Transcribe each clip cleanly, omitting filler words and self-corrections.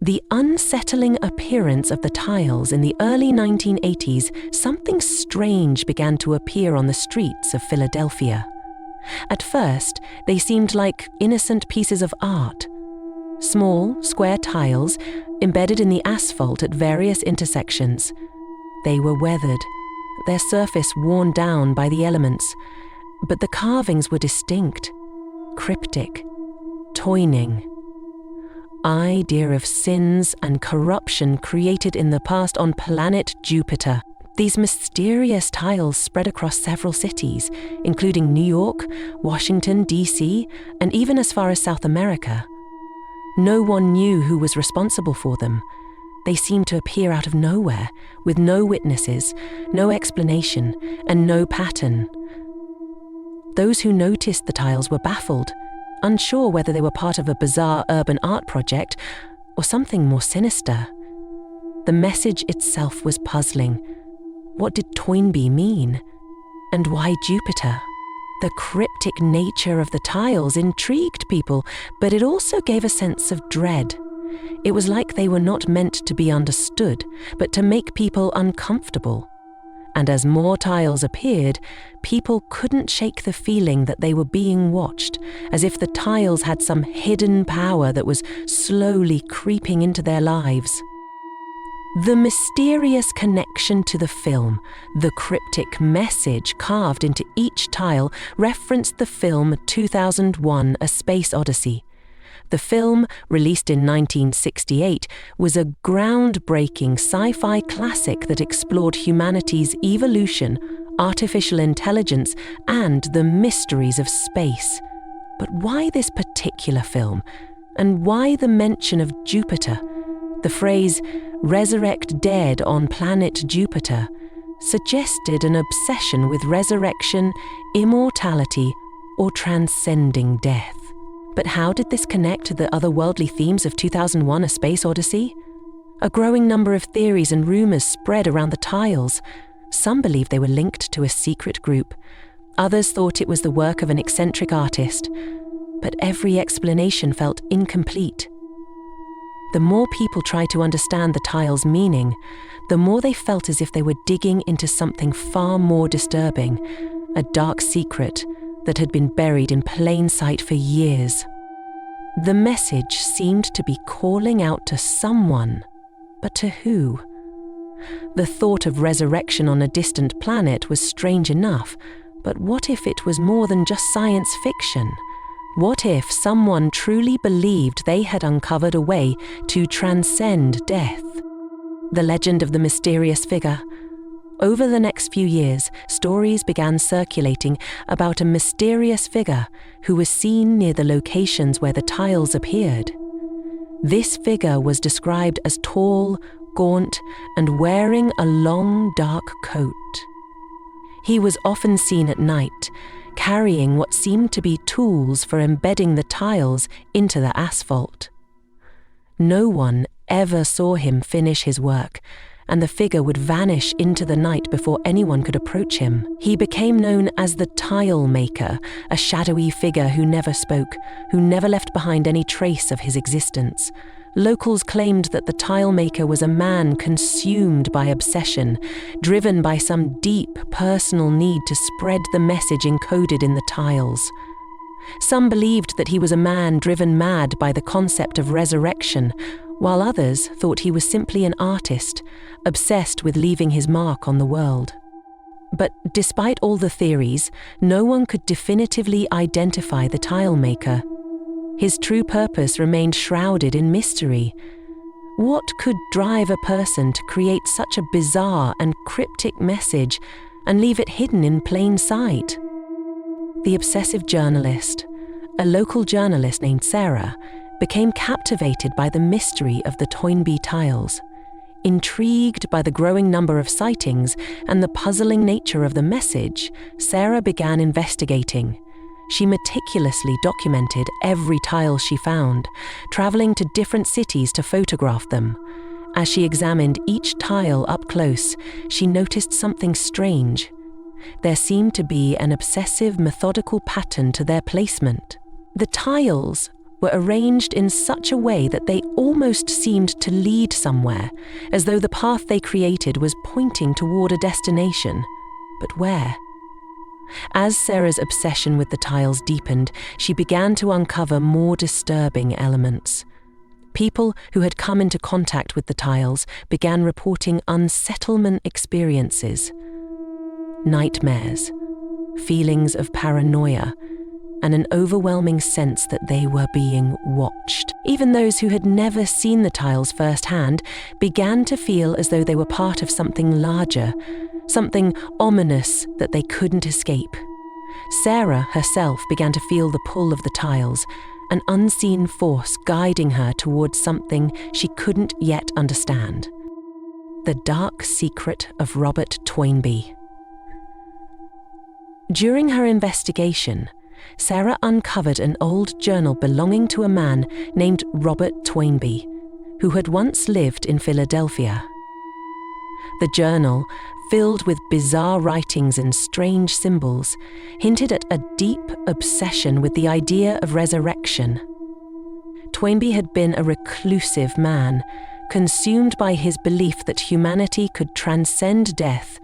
the unsettling appearance of the tiles in the early 1980s, something strange began to appear on the streets of Philadelphia. At first, they seemed like innocent pieces of art. Small, square tiles embedded in the asphalt at various intersections. They were weathered, their surface worn down by the elements, but the carvings were distinct, cryptic, toyning. Idea of sins and corruption created in the past on planet Jupiter. These mysterious tiles spread across several cities, including New York, Washington, D.C., and even as far as South America. No one knew who was responsible for them. They seemed to appear out of nowhere, with no witnesses, no explanation, and no pattern. Those who noticed the tiles were baffled, unsure whether they were part of a bizarre urban art project or something more sinister. The message itself was puzzling. What did Toynbee mean? And why Jupiter? The cryptic nature of the tiles intrigued people, but it also gave a sense of dread. It was like they were not meant to be understood, but to make people uncomfortable. And as more tiles appeared, people couldn't shake the feeling that they were being watched, as if the tiles had some hidden power that was slowly creeping into their lives. The mysterious connection to the film, the cryptic message carved into each tile, referenced the film 2001: A Space Odyssey. The film, released in 1968, was a groundbreaking sci-fi classic that explored humanity's evolution, artificial intelligence, and the mysteries of space. But why this particular film? And why the mention of Jupiter? The phrase, "resurrect dead on planet Jupiter," suggested an obsession with resurrection, immortality, or transcending death. But how did this connect to the otherworldly themes of 2001: A Space Odyssey? A growing number of theories and rumors spread around the tiles. Some believed they were linked to a secret group. Others thought it was the work of an eccentric artist. But every explanation felt incomplete. The more people tried to understand the tiles' meaning, the more they felt as if they were digging into something far more disturbing, a dark secret that had been buried in plain sight for years. The message seemed to be calling out to someone, but to who? The thought of resurrection on a distant planet was strange enough, but what if it was more than just science fiction? What if someone truly believed they had uncovered a way to transcend death? The legend of the mysterious figure. Over the next few years, stories began circulating about a mysterious figure who was seen near the locations where the tiles appeared. This figure was described as tall, gaunt, and wearing a long, dark coat. He was often seen at night, carrying what seemed to be tools for embedding the tiles into the asphalt. No one ever saw him finish his work, and the figure would vanish into the night before anyone could approach him. He became known as the Tile Maker, a shadowy figure who never spoke, who never left behind any trace of his existence. Locals claimed that the Tile Maker was a man consumed by obsession, driven by some deep personal need to spread the message encoded in the tiles. Some believed that he was a man driven mad by the concept of resurrection, while others thought he was simply an artist, obsessed with leaving his mark on the world. But despite all the theories, no one could definitively identify the Tile Maker. His true purpose remained shrouded in mystery. What could drive a person to create such a bizarre and cryptic message and leave it hidden in plain sight? The obsessive journalist, a local journalist named Sarah, became captivated by the mystery of the Toynbee Tiles. Intrigued by the growing number of sightings and the puzzling nature of the message, Sarah began investigating. She meticulously documented every tile she found, traveling to different cities to photograph them. As she examined each tile up close, she noticed something strange. There seemed to be an obsessive, methodical pattern to their placement. The tiles, were arranged in such a way that they almost seemed to lead somewhere, as though the path they created was pointing toward a destination. But where? As Sarah's obsession with the tiles deepened, she began to uncover more disturbing elements. People who had come into contact with the tiles began reporting unsettlement experiences, nightmares, feelings of paranoia, and an overwhelming sense that they were being watched. Even those who had never seen the tiles firsthand began to feel as though they were part of something larger, something ominous that they couldn't escape. Sarah herself began to feel the pull of the tiles, an unseen force guiding her towards something she couldn't yet understand. The dark secret of Robert Toynbee. During her investigation, Sarah uncovered an old journal belonging to a man named Robert Toynbee, who had once lived in Philadelphia. The journal, filled with bizarre writings and strange symbols, hinted at a deep obsession with the idea of resurrection. Toynbee had been a reclusive man, consumed by his belief that humanity could transcend death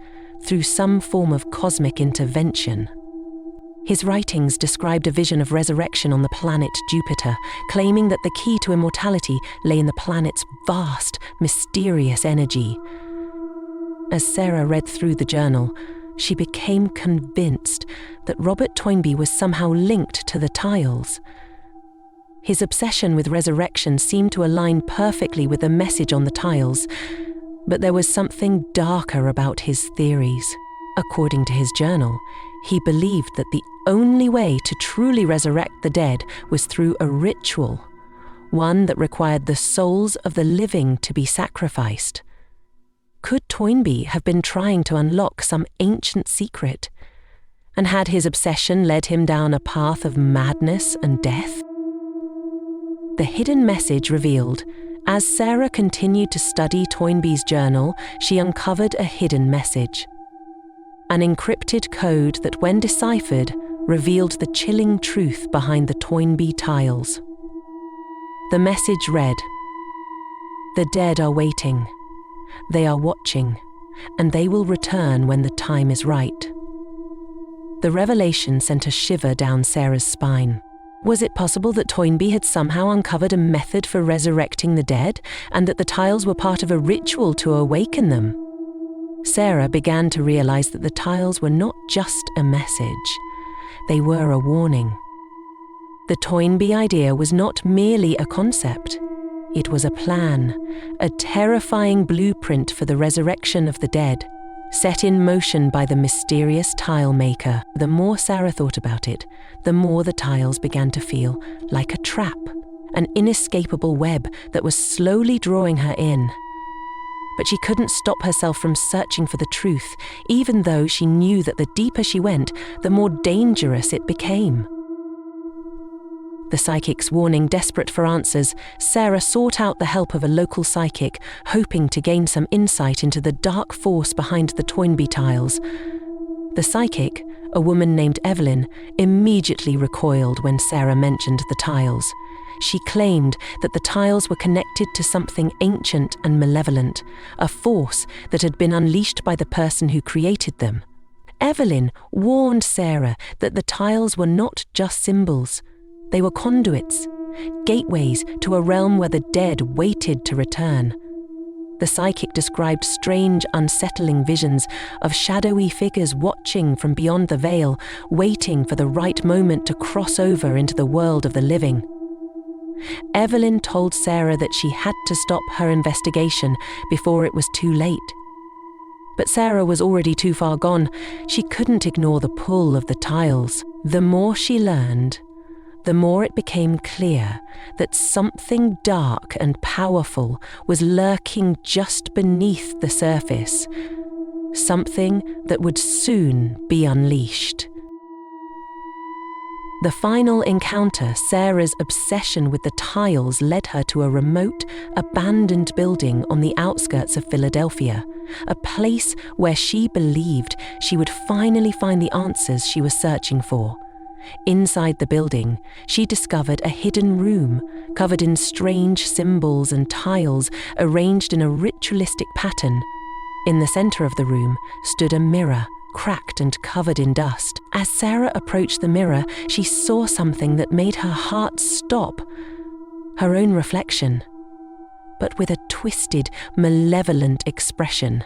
through some form of cosmic intervention. His writings described a vision of resurrection on the planet Jupiter, claiming that the key to immortality lay in the planet's vast, mysterious energy. As Sarah read through the journal, she became convinced that Robert Toynbee was somehow linked to the tiles. His obsession with resurrection seemed to align perfectly with the message on the tiles, but there was something darker about his theories. According to his journal, he believed that the only way to truly resurrect the dead was through a ritual, one that required the souls of the living to be sacrificed. Could Toynbee have been trying to unlock some ancient secret? And had his obsession led him down a path of madness and death? The hidden message revealed. As Sarah continued to study Toynbee's journal, she uncovered a hidden message. An encrypted code that, when deciphered, revealed the chilling truth behind the Toynbee tiles. The message read, "The dead are waiting. They are watching, and they will return when the time is right." The revelation sent a shiver down Sarah's spine. Was it possible that Toynbee had somehow uncovered a method for resurrecting the dead, and that the tiles were part of a ritual to awaken them? Sarah began to realize that the tiles were not just a message. They were a warning. The Toynbee idea was not merely a concept. It was a plan, a terrifying blueprint for the resurrection of the dead, set in motion by the mysterious tile maker. The more Sarah thought about it, the more the tiles began to feel like a trap, an inescapable web that was slowly drawing her in. But she couldn't stop herself from searching for the truth, even though she knew that the deeper she went, the more dangerous it became. The psychic's warning desperate for answers, Sarah sought out the help of a local psychic, hoping to gain some insight into the dark force behind the Toynbee tiles. The psychic, a woman named Evelyn, immediately recoiled when Sarah mentioned the tiles. She claimed that the tiles were connected to something ancient and malevolent, a force that had been unleashed by the person who created them. Evelyn warned Sarah that the tiles were not just symbols. They were conduits, gateways to a realm where the dead waited to return. The psychic described strange, unsettling visions of shadowy figures watching from beyond the veil, waiting for the right moment to cross over into the world of the living. Evelyn told Sarah that she had to stop her investigation before it was too late. But Sarah was already too far gone. She couldn't ignore the pull of the tiles. The more she learned, the more it became clear that something dark and powerful was lurking just beneath the surface, something that would soon be unleashed. The final encounter, Sarah's obsession with the tiles, led her to a remote, abandoned building on the outskirts of Philadelphia, a place where she believed she would finally find the answers she was searching for. Inside the building, she discovered a hidden room covered in strange symbols and tiles arranged in a ritualistic pattern. In the center of the room stood a mirror, cracked and covered in dust. As Sarah approached the mirror, she saw something that made her heart stop. Her own reflection, but with a twisted, malevolent expression.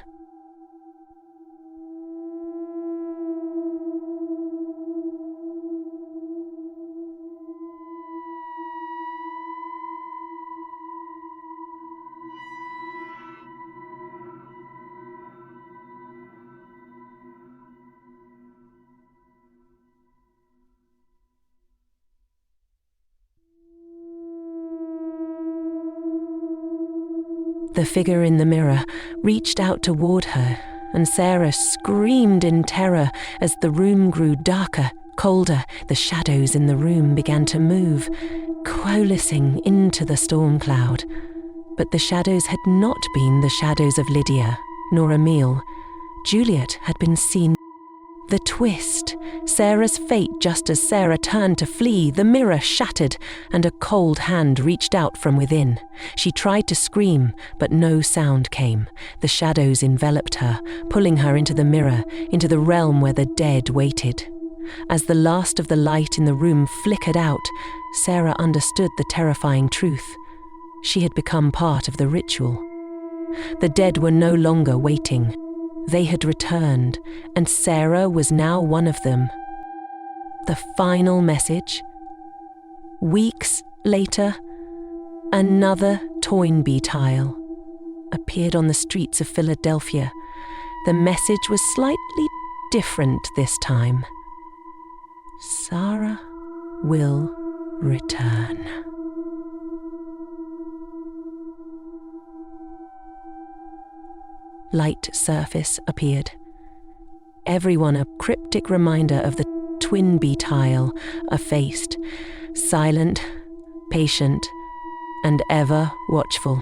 The figure in the mirror reached out toward her, and Sarah screamed in terror as the room grew darker, colder. The shadows in the room began to move, coalescing into the storm cloud. But the shadows had not been the shadows of Lydia, nor Emile. Juliet had been seen. The twist, Sarah's fate just as Sarah turned to flee, the mirror shattered and a cold hand reached out from within. She tried to scream, but no sound came. The shadows enveloped her, pulling her into the mirror, into the realm where the dead waited. As the last of the light in the room flickered out, Sarah understood the terrifying truth. She had become part of the ritual. The dead were no longer waiting. They had returned, and Sarah was now one of them. The final message? Weeks later, another Toynbee tile appeared on the streets of Philadelphia. The message was slightly different this time. Sarah will return. Light surface appeared. Everyone a cryptic reminder of the Toynbee tile, effaced, silent, patient, and ever watchful.